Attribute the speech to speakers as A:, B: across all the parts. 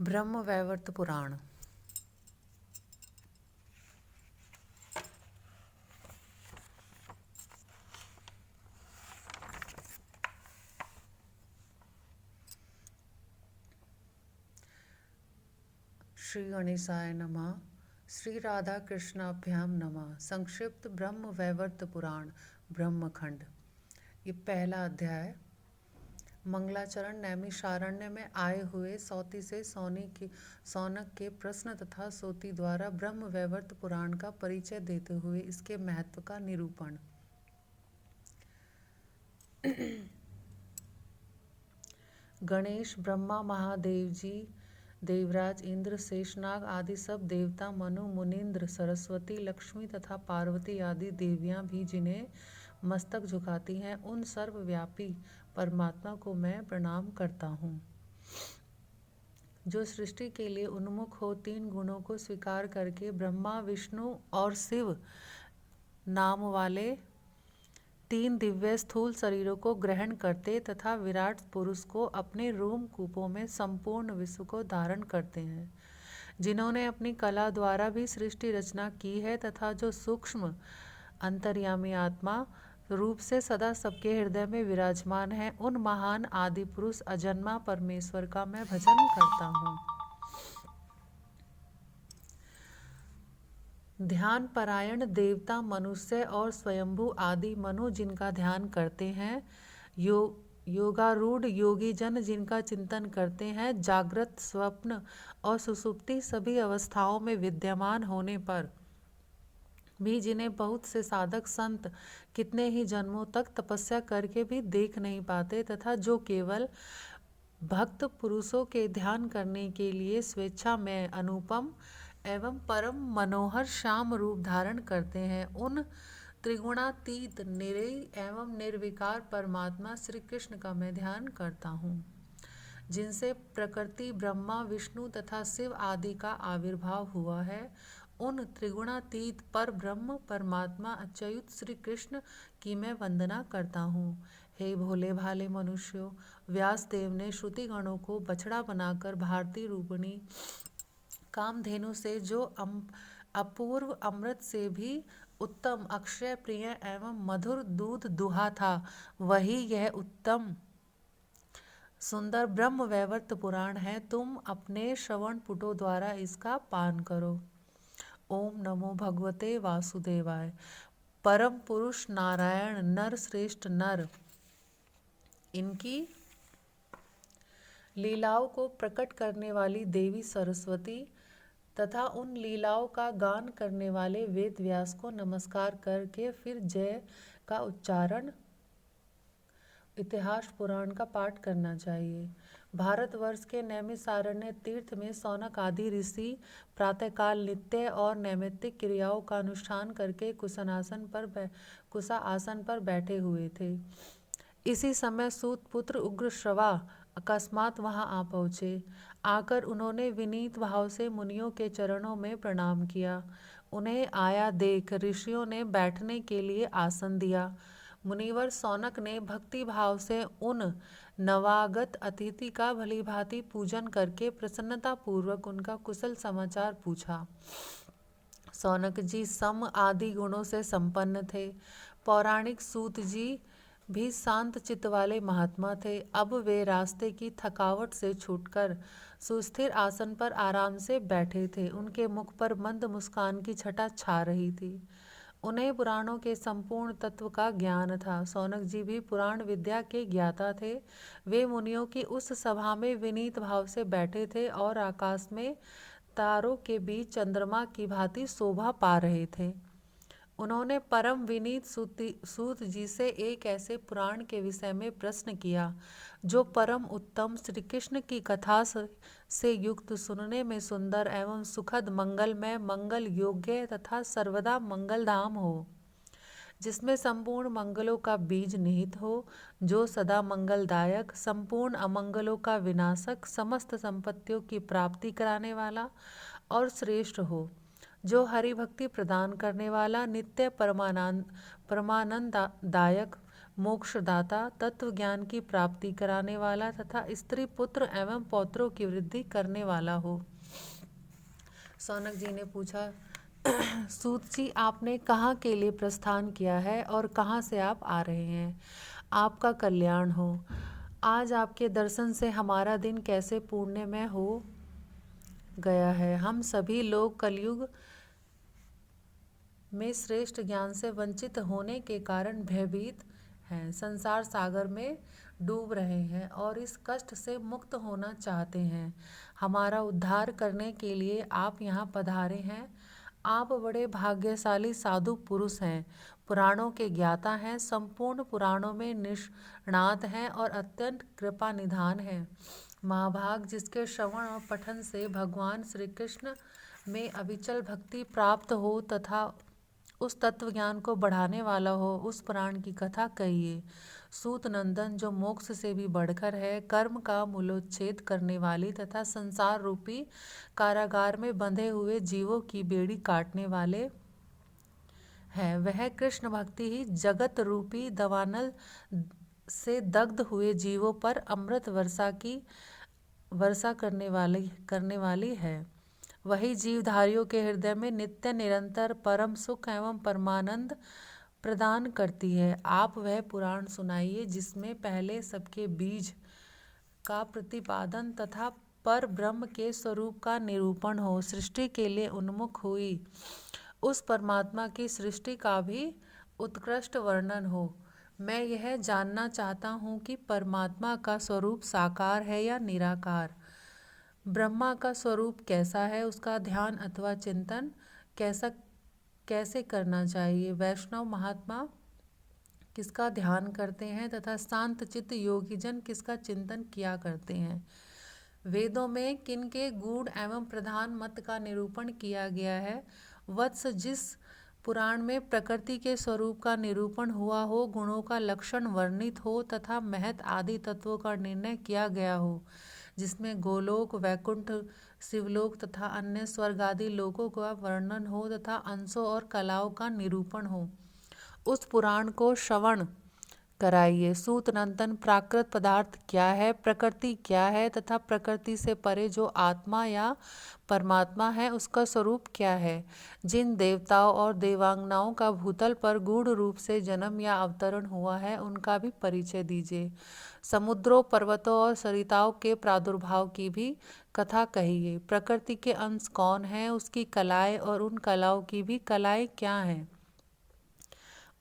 A: ब्रह्मवैवर्त पुराण। श्री गणेशाय नमः। श्री राधा कृष्णाभ्याम नमः। संक्षिप्त ब्रह्मवैवर्त पुराण ब्रह्मखंड। ये पहला अध्याय। मंगलाचरण नैमिषारण्य में आए हुए सौती से सौनक के प्रश्न तथा सोती द्वारा ब्रह्मवैवर्त पुराण का परिचय देते हुए इसके महत्व का निरूपण। गणेश, ब्रह्मा, महादेव जी, देवराज, इंद्र, शेषनाग आदि सब देवता, मनु, मुनीन्द्र, सरस्वती, लक्ष्मी तथा पार्वती आदि देवियां भी जिन्हें मस्तक झुकाती हैं, उन सर्वव्यापी परमात्मा को मैं प्रणाम करता हूँ, जो सृष्टि के लिए उन्मुख हो तीन गुणों को स्वीकार करके ब्रह्मा, विष्णु और शिव नाम वाले तीन दिव्य स्थूल शरीरों को ग्रहण करते तथा विराट पुरुष को अपने रूम कूपों में संपूर्ण विश्व को धारण करते हैं, जिन्होंने अपनी कला द्वारा भी सृष्टि रचना की है तथा जो सूक्ष्म अंतर्यामी आत्मा रूप से सदा सबके हृदय में विराजमान है, उन महान आदि पुरुष अजन्मा परमेश्वर का मैं भजन करता हूँ। ध्यान परायण देवता, मनुष्य और स्वयंभू आदि मनु जिनका ध्यान करते हैं, योगारूढ़ योगी जन जिनका चिंतन करते हैं, जागृत, स्वप्न और सुषुप्ति सभी अवस्थाओं में विद्यमान होने पर भी जिन्हें बहुत से साधक संत कितने ही जन्मों तक तपस्या करके भी देख नहीं पाते तथा जो केवल भक्त पुरुषों के ध्यान करने के लिए स्वेच्छा में अनुपम एवं परम मनोहर श्याम रूप धारण करते हैं, उन त्रिगुणातीत निरय एवं निर्विकार परमात्मा श्री कृष्ण का मैं ध्यान करता हूँ, जिनसे प्रकृति, ब्रह्मा, विष्णु तथा शिव आदि का आविर्भाव हुआ है। उन त्रिगुणातीत पर ब्रह्म परमात्मा अच्युत श्री कृष्ण की मैं वंदना करता हूँ। हे भोले भाले मनुष्यों, व्यास देव ने श्रुति गणों को बछड़ा बनाकर भारती रूपिणी कामधेनु से जो अपूर्व अमृत से भी उत्तम, अक्षय, प्रिय एवं मधुर दूध दुहा था, वही यह उत्तम सुंदर ब्रह्मवैवर्त पुराण है। तुम अपने श्रवण पुटों द्वारा इसका पान करो। ओम नमो भगवते वासुदेवाय। परम पुरुष नारायण, नर श्रेष्ठ नर, इनकी लीलाओं को प्रकट करने वाली देवी सरस्वती तथा उन लीलाओं का गान करने वाले वेद व्यास को नमस्कार करके फिर जय का उच्चारण इतिहास पुराण का पाठ करना चाहिए। भारतवर्ष के नैमिषारण्य तीर्थ में सौनक आदि ऋषि प्रातःकाल नित्य और नैमित्तिक क्रियाओं का अनुष्ठान करके कुशा आसन पर बैठे हुए थे। इसी समय सूत पुत्र उग्रश्रवा अकस्मात वहां आ पहुँचे। आकर उन्होंने विनीत भाव से मुनियों के चरणों में प्रणाम किया। उन्हें आया देख ऋषियों ने बैठने के लिए आसन दिया। मुनिवर सौनक ने भक्ति भाव से उन नवागत अतिथि का भली भांति पूजन करके प्रसन्नता पूर्वक उनका कुशल समाचार पूछा। सौनक जी सम आदि गुणों से संपन्न थे। पौराणिक सूत जी भी शांत चित्त वाले महात्मा थे। अब वे रास्ते की थकावट से छूटकर सुस्थिर आसन पर आराम से बैठे थे। उनके मुख पर मंद मुस्कान की छटा छा रही थी। उन्हें पुराणों के संपूर्ण तत्व का ज्ञान था। सौनक जी भी पुराण विद्या के ज्ञाता थे। वे मुनियों की उस सभा में विनीत भाव से बैठे थे और आकाश में तारों के बीच चंद्रमा की भांति शोभा पा रहे थे। उन्होंने परम विनीत सूत जी से एक ऐसे पुराण के विषय में प्रश्न किया जो परम उत्तम श्री कृष्ण की कथा से युक्त, सुनने में सुंदर एवं सुखद, मंगलमय, मंगल योग्य तथा सर्वदा मंगलधाम हो, जिसमें संपूर्ण मंगलों का बीज निहित हो, जो सदा मंगलदायक, संपूर्ण अमंगलों का विनाशक, समस्त संपत्तियों की प्राप्ति कराने वाला और श्रेष्ठ हो, जो हरि भक्ति प्रदान करने वाला, नित्य परमानंददायक, मोक्षदाता, तत्व ज्ञान की प्राप्ति कराने वाला तथा स्त्री पुत्र एवं पौत्रों की वृद्धि करने वाला हो। शौनक जी ने पूछा, सूत जी, आपने कहाँ के लिए प्रस्थान किया है और कहाँ से आप आ रहे हैं? आपका कल्याण हो। आज आपके दर्शन से हमारा दिन कैसे पुण्यमय हो गया है। हम सभी लोग कलयुग में श्रेष्ठ ज्ञान से वंचित होने के कारण भयभीत हैं, संसार सागर में डूब रहे हैं और इस कष्ट से मुक्त होना चाहते हैं। हमारा उद्धार करने के लिए आप यहाँ पधारे हैं। आप बड़े भाग्यशाली साधु पुरुष हैं, पुराणों के ज्ञाता हैं, संपूर्ण पुराणों में निष्णात हैं और अत्यंत कृपा निधान हैं। महाभाग, जिसके श्रवण और पठन से भगवान श्री कृष्ण में अविचल भक्ति प्राप्त हो तथा उस तत्व ज्ञान को बढ़ाने वाला हो, उस पुराण की कथा कहिए। सूत नंदन, जो मोक्ष से भी बढ़कर है, कर्म का मूलोच्छेद करने वाली तथा संसार रूपी कारागार में बंधे हुए जीवों की बेड़ी काटने वाले है, वह कृष्ण भक्ति ही जगत रूपी दवानल से दग्ध हुए जीवों पर अमृत वर्षा करने वाली है। वही जीवधारियों के हृदय में नित्य निरंतर परम सुख एवं परमानंद प्रदान करती है। आप वह पुराण सुनाइए जिसमें पहले सबके बीज का प्रतिपादन तथा पर ब्रह्म के स्वरूप का निरूपण हो, सृष्टि के लिए उन्मुख हुई उस परमात्मा की सृष्टि का भी उत्कृष्ट वर्णन हो। मैं यह जानना चाहता हूँ कि परमात्मा का स्वरूप साकार है या निराकार, ब्रह्मा का स्वरूप कैसा है, उसका ध्यान अथवा चिंतन कैसे करना चाहिए, वैष्णव महात्मा किसका ध्यान करते हैं तथा शांत चित्त योगीजन किसका चिंतन किया करते हैं। वेदों में किनके गूढ़ एवं प्रधान मत का निरूपण किया गया है। वत्स, जिस पुराण में प्रकृति के स्वरूप का निरूपण हुआ हो, गुणों का लक्षण वर्णित हो तथा महत आदि तत्वों का निर्णय किया गया हो, जिसमें गोलोक, वैकुंठ, शिवलोक तथा अन्य स्वर्ग आदि लोकों का वर्णन हो तथा अंशों और कलाओं का निरूपण हो, उस पुराण को श्रवण कराइए। सूत नंदन, प्राकृत पदार्थ क्या है, प्रकृति क्या है तथा प्रकृति से परे जो आत्मा या परमात्मा है उसका स्वरूप क्या है। जिन देवताओं और देवांगनाओं का भूतल पर गूढ़ रूप से जन्म या अवतरण हुआ है उनका भी परिचय दीजिए। समुद्रों, पर्वतों और सरिताओं के प्रादुर्भाव की भी कथा कहिए। प्रकृति के अंश कौन है, उसकी कलाएं और उन कलाओं की भी कलाएं क्या हैं,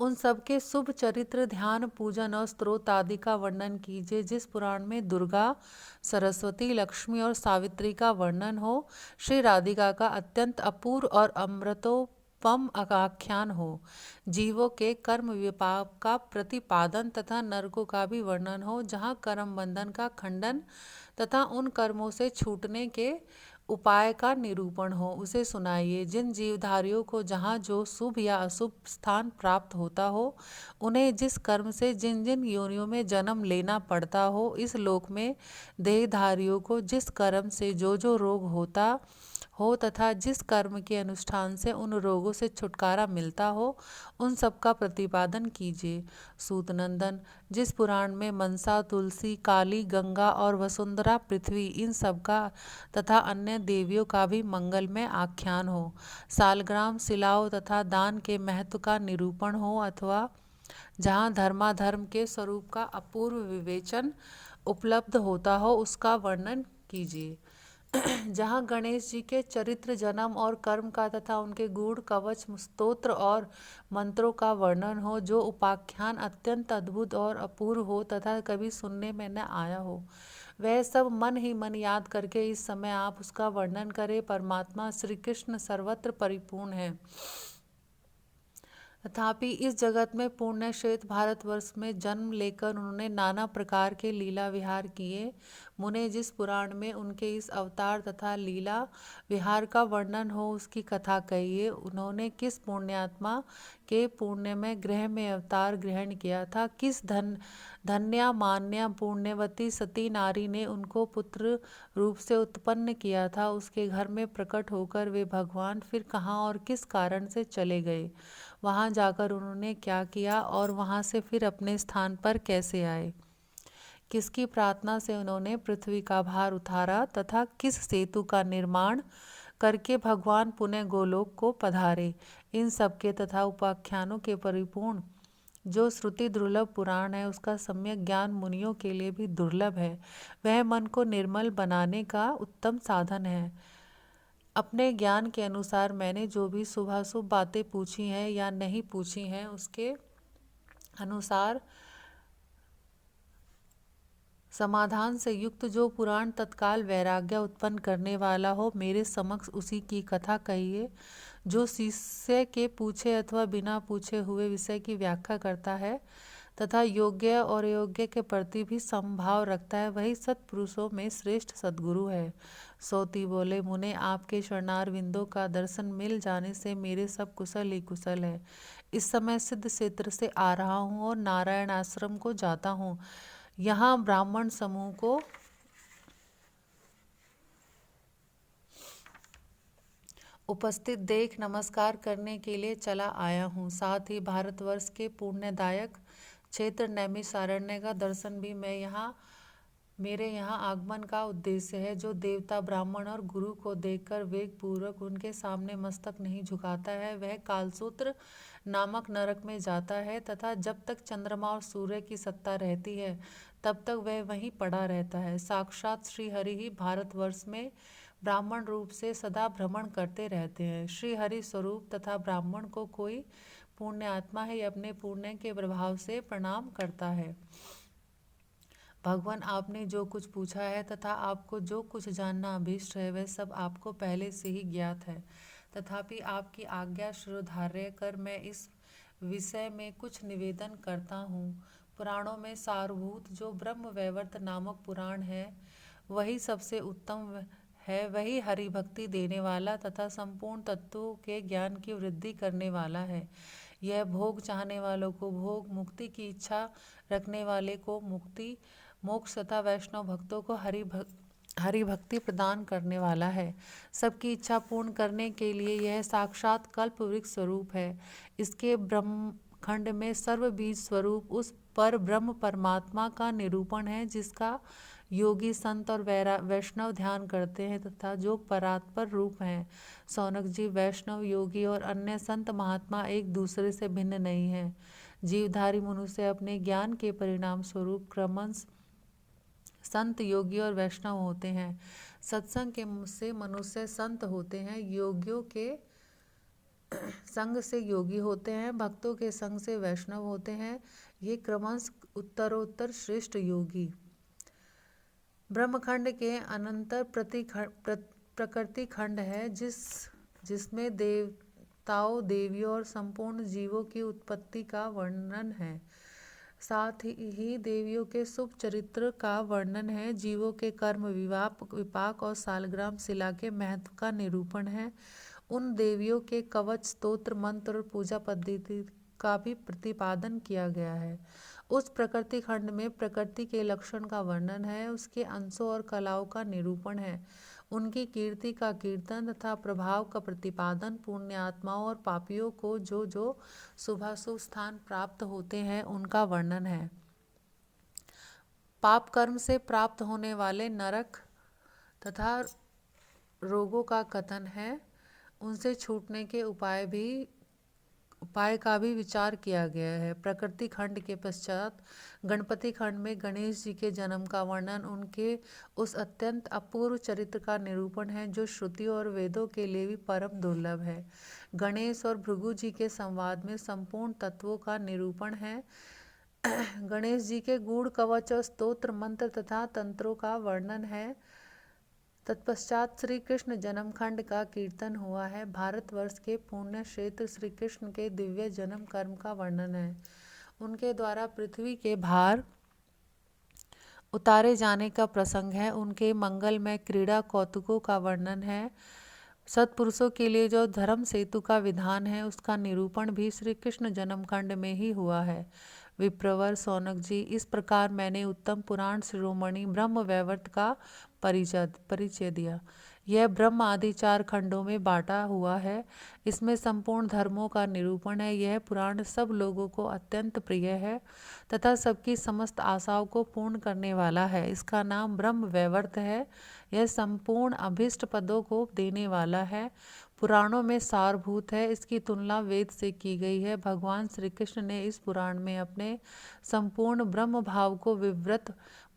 A: उन सबके शुभ चरित्र, ध्यान, पूजन और स्त्रोत आदि का वर्णन कीजिए। जिस पुराण में दुर्गा, सरस्वती, लक्ष्मी और सावित्री का वर्णन हो, श्री राधिका का अत्यंत अपूर्व और अमृतोपम आख्यान हो, जीवों के कर्म विपाक का प्रतिपादन तथा नरकों का भी वर्णन हो, जहाँ कर्म बंधन का खंडन तथा उन कर्मों से छूटने के उपाय का निरूपण हो, उसे सुनाइए। जिन जीवधारियों को जहाँ जो शुभ या अशुभ स्थान प्राप्त होता हो, उन्हें जिस कर्म से जिन जिन योनियों में जन्म लेना पड़ता हो, इस लोक में देहधारियों को जिस कर्म से जो रोग होता हो तथा जिस कर्म के अनुष्ठान से उन रोगों से छुटकारा मिलता हो, उन सब का प्रतिपादन कीजिए। सूतनंदन, जिस पुराण में मनसा, तुलसी, काली, गंगा और वसुंधरा पृथ्वी, इन सब का तथा अन्य देवियों का भी मंगलमय आख्यान हो, सालग्राम, शिलाओं तथा दान के महत्व का निरूपण हो, अथवा जहाँ धर्माधर्म के स्वरूप का अपूर्व विवेचन उपलब्ध होता हो, उसका वर्णन कीजिए। जहाँ गणेश जी के चरित्र, जन्म और कर्म का तथा उनके गूढ़ कवच, स्तोत्र और मंत्रों का वर्णन हो, जो उपाख्यान अत्यंत अद्भुत और अपूर्व हो तथा कभी सुनने में न आया हो, वह सब मन ही मन याद करके इस समय आप उसका वर्णन करें। परमात्मा श्री कृष्ण सर्वत्र परिपूर्ण है, तथापि इस जगत में पुण्य श्वेत भारतवर्ष में जन्म लेकर उन्होंने नाना प्रकार के लीला विहार किए। मुने जिस पुराण में उनके इस अवतार तथा लीला विहार का वर्णन हो उसकी कथा कहिए। उन्होंने किस पुण्यात्मा के पुण्य में ग्रह में अवतार ग्रहण किया था, किस धन्या मान्या पुण्यवती सती नारी ने उनको पुत्र रूप से उत्पन्न किया था, उसके घर में प्रकट होकर वे भगवान फिर कहाँ और किस कारण से चले गए, वहाँ जाकर उन्होंने क्या किया और वहाँ से फिर अपने स्थान पर कैसे आए, किसकी प्रार्थना से उन्होंने पृथ्वी का भार उतारा तथा किस सेतु का निर्माण करके भगवान पुनः गोलोक को पधारे। इन सबके तथा उपाख्यानों के परिपूर्ण जो श्रुति दुर्लभ पुराण है उसका सम्यक ज्ञान मुनियों के लिए भी दुर्लभ है। वह मन को निर्मल बनाने का उत्तम साधन है। अपने ज्ञान के अनुसार मैंने जो भी शुभाशुभ बातें पूछी हैं या नहीं पूछी हैं उसके अनुसार समाधान से युक्त जो पुराण तत्काल वैराग्य उत्पन्न करने वाला हो मेरे समक्ष उसी की कथा कहिए। जो शिष्य के पूछे अथवा बिना पूछे हुए विषय की व्याख्या करता है तथा योग्य और अयोग्य के प्रति भी समभाव रखता है वही सत्पुरुषों में श्रेष्ठ सद्गुरु है। सौती बोले, मुने आपके शरणारविंदों का दर्शन मिल जाने से मेरे सब कुशल ही कुशल है। इस समय सिद्ध क्षेत्र से आ रहा हूँ और नारायण आश्रम को जाता हूँ। यहाँ ब्राह्मण समूह को उपस्थित देख नमस्कार करने के लिए चला आया हूँ। साथ ही भारतवर्ष के पुण्यदायक क्षेत्र नैमिषारण्य का दर्शन भी मेरे यहाँ आगमन का उद्देश्य है। जो देवता ब्राह्मण और गुरु को देखकर वेग पूर्वक उनके सामने मस्तक नहीं झुकाता है वह कालसूत्र नामक नरक में जाता है तथा जब तक चंद्रमा और सूर्य की सत्ता रहती है तब तक वह वहीं पड़ा रहता है। साक्षात श्री हरि ही भारतवर्ष में ब्राह्मण रूप से सदा भ्रमण करते रहते हैं। श्री हरि स्वरूप तथा ब्राह्मण को कोई पुण्य आत्मा ही अपने पुण्य के प्रभाव से प्रणाम करता है। भगवान, आपने जो कुछ पूछा है तथा आपको जो कुछ जानना अभीष्ट है वह सब आपको पहले से ही ज्ञात है। तथापि आपकी आज्ञा शिरोधार्य कर मैं इस विषय में कुछ निवेदन करता हूँ। पुराणों में सारभूत जो ब्रह्म वैवर्त नामक पुराण है वही सबसे उत्तम है। वही हरि भक्ति देने वाला तथा संपूर्ण तत्वों के ज्ञान की वृद्धि करने वाला है। यह भोग चाहने वालों को भोग, मुक्ति की इच्छा रखने वाले को मुक्ति, मोक्ष तथा वैष्णव भक्तों को हरि भक्ति प्रदान करने वाला है। सबकी इच्छा पूर्ण करने के लिए यह साक्षात कल्प वृक्ष स्वरूप है। इसके ब्रह्मखंड में सर्व बीज स्वरूप उस पर ब्रह्म परमात्मा का निरूपण है जिसका योगी संत और वैष्णव ध्यान करते हैं तथा जो परात्पर रूप हैं। सौनक जी, वैष्णव, योगी और अन्य संत महात्मा एक दूसरे से भिन्न नहीं है। जीवधारी मनुष्य अपने ज्ञान के परिणाम स्वरूप क्रमश संत, योगी और वैष्णव होते हैं। सत्संग के से मनुष्य संत होते हैं, योगियों के संग से योगी होते हैं, भक्तों के संग से वैष्णव होते हैं। ये क्रमश उत्तरोत्तर श्रेष्ठ योगी। ब्रह्मखंड के अनंतर प्रकृति खंड है जिसमें देवताओं, देवियों और संपूर्ण जीवों की उत्पत्ति का वर्णन है। साथ ही देवियों के शुभ चरित्र का वर्णन है। जीवों के कर्म, विपाक और सालग्राम शिला के महत्व का निरूपण है। उन देवियों के कवच, स्तोत्र, मंत्र और पूजा पद्धति का भी प्रतिपादन किया गया है। उस प्रकृति खंड में प्रकृति के लक्षण का वर्णन है, उसके अंशों और कलाओं का निरूपण है, उनकी कीर्ति का कीर्तन तथा प्रभाव का प्रतिपादन, पुण्य आत्माओं और पापियों को जो जो शुभाशुभ स्थान प्राप्त होते हैं उनका वर्णन है। पाप कर्म से प्राप्त होने वाले नरक तथा रोगों का कथन है। उनसे छूटने के उपाय का भी विचार किया गया है। प्रकृति खंड के पश्चात गणपति खंड में गणेश जी के जन्म का वर्णन, उनके उस अत्यंत अपूर्व चरित्र का निरूपण है जो श्रुतियों और वेदों के लिए भी परम दुर्लभ है। गणेश और भृगु जी के संवाद में संपूर्ण तत्वों का निरूपण है। गणेश जी के गूढ़ कवच और स्तोत्र, मंत्र तथा तंत्रों का वर्णन है। तत्पश्चात श्री कृष्ण जन्म खंड का कीर्तन हुआ है। भारतवर्ष के पुण्य क्षेत्र श्री कृष्ण के दिव्य जन्म कर्म का वर्णन है। उनके द्वारा पृथ्वी के भार उतारे जाने का प्रसंग है। उनके मंगलमय क्रीड़ा कौतुकों का वर्णन है। सत्पुरुषों के लिए जो धर्म सेतु का विधान है उसका निरूपण भी श्री कृष्ण जन्मकांड में ही हुआ है। विप्रवर सौनक जी, इस प्रकार मैंने उत्तम पुराण शिरोमणि ब्रह्म वैवर्त का परिचय दिया। यह ब्रह्म आदि 4 खंडों में बांटा हुआ है। इसमें संपूर्ण धर्मों का निरूपण है। यह पुराण सब लोगों को अत्यंत प्रिय है तथा सबकी समस्त आशाओं को पूर्ण करने वाला है। इसका नाम ब्रह्म वैवर्त है। यह संपूर्ण अभीष्ट पदों को देने वाला है। पुराणों में सारभूत है। इसकी तुलना वेद से की गई है। भगवान श्री कृष्ण ने इस पुराण में अपने संपूर्ण ब्रह्म भाव को विवृत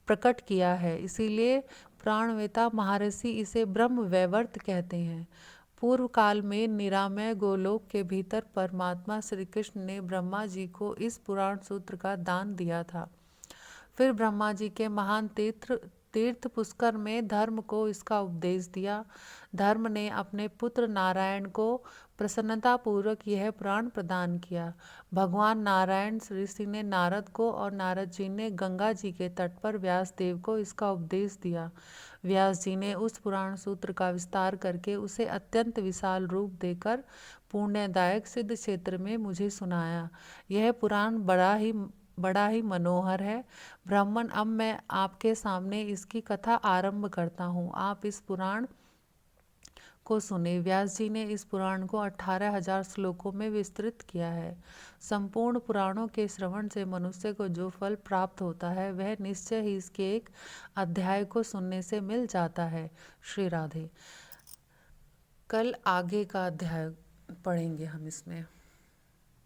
A: प्रकट किया है। इसीलिए पुराणवेता महर्षि इसे ब्रह्म वैवर्त कहते हैं। पूर्व काल में निरामय गोलोक के भीतर परमात्मा श्री कृष्ण ने ब्रह्मा जी को इस पुराण सूत्र का दान दिया था। फिर ब्रह्मा जी के महान तीर्थ पुष्कर में धर्म को इसका उपदेश दिया। धर्म ने अपने पुत्र नारायण को प्रसन्नतापूर्वक यह पुराण प्रदान किया। भगवान नारायण ऋषि ने नारद को और नारद जी ने गंगा जी के तट पर व्यास देव को इसका उपदेश दिया। व्यास जी ने उस पुराण सूत्र का विस्तार करके उसे अत्यंत विशाल रूप देकर पुण्यदायक सिद्ध क्षेत्र में मुझे सुनाया। यह पुराण बड़ा ही मनोहर है। ब्राह्मण, अब मैं आपके सामने इसकी कथा आरंभ करता हूँ। आप इस पुराण को सुने। व्यास जी ने इस पुराण को 18,000 श्लोकों में विस्तृत किया है। संपूर्ण पुराणों के श्रवण से मनुष्य को जो फल प्राप्त होता है वह निश्चय ही इसके एक अध्याय को सुनने से मिल जाता है। श्री राधे। कल आगे का अध्याय पढ़ेंगे हम इसमें।